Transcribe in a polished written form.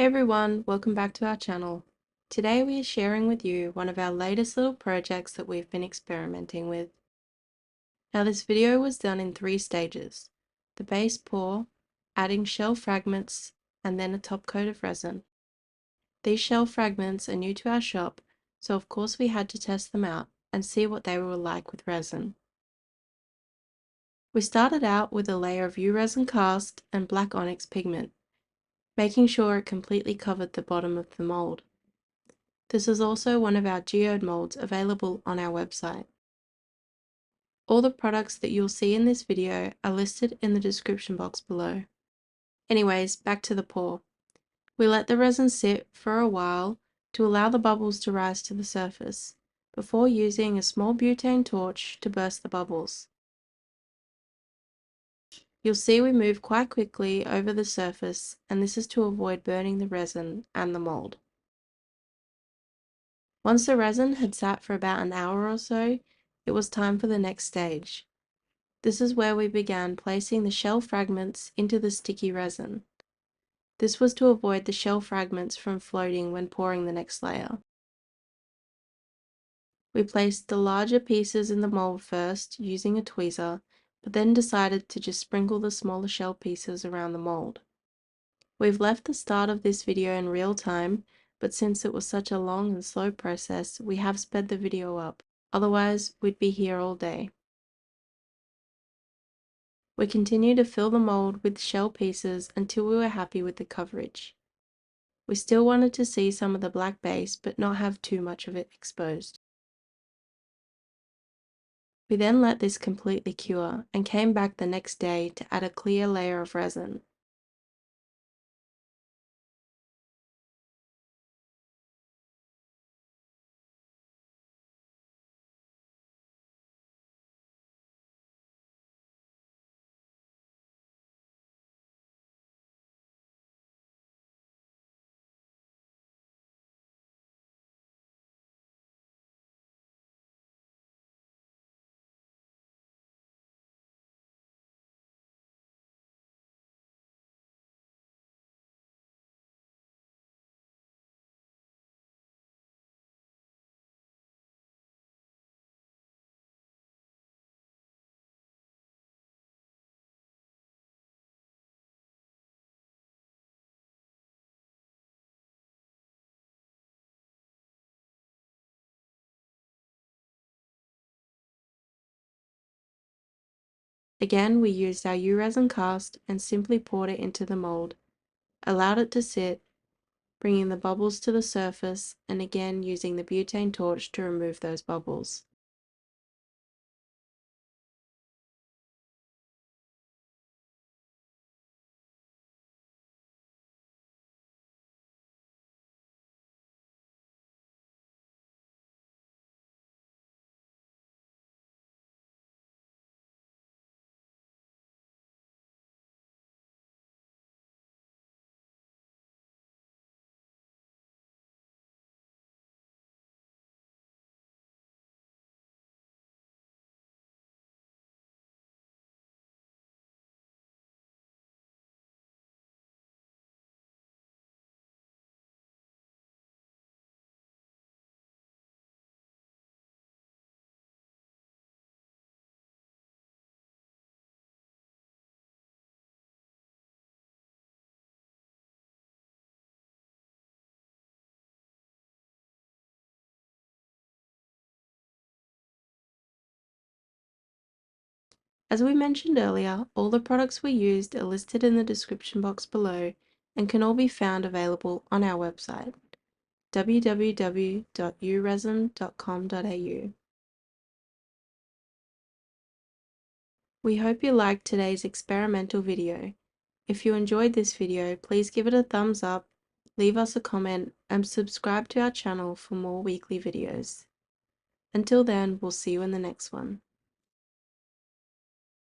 Hey everyone, welcome back to our channel. Today we are sharing with you one of our latest little projects that we've been experimenting with. Now this video was done in 3 stages: the base pour, adding shell fragments, and then a top coat of resin. These shell fragments are new to our shop, so of course we had to test them out and see what they were like with resin. We started out with a layer of uresin cast and black onyx pigment, making sure it completely covered the bottom of the mould. This is also one of our geode molds available on our website. All the products that you'll see in this video are listed in the description box below. Anyways, back to the pour. We let the resin sit for a while to allow the bubbles to rise to the surface, before using a small butane torch to burst the bubbles. You'll see we move quite quickly over the surface, and this is to avoid burning the resin and the mold. Once the resin had sat for about an hour or so, it was time for the next stage. This is where we began placing the shell fragments into the sticky resin. This was to avoid the shell fragments from floating when pouring the next layer. We placed the larger pieces in the mold first using a tweezer, but then decided to just sprinkle the smaller shell pieces around the mold. We've left the start of this video in real time, but since it was such a long and slow process, we have sped the video up. Otherwise, we'd be here all day. We continued to fill the mold with shell pieces until we were happy with the coverage. We still wanted to see some of the black base, but not have too much of it exposed. We then let this completely cure and came back the next day to add a clear layer of resin. Again, we used our uresin cast and simply poured it into the mold, allowed it to sit, bringing the bubbles to the surface, and again using the butane torch to remove those bubbles. As we mentioned earlier, all the products we used are listed in the description box below and can all be found available on our website, www.uresin.com.au. We hope you liked today's experimental video. If you enjoyed this video, please give it a thumbs up, leave us a comment, and subscribe to our channel for more weekly videos. Until then, we'll see you in the next one.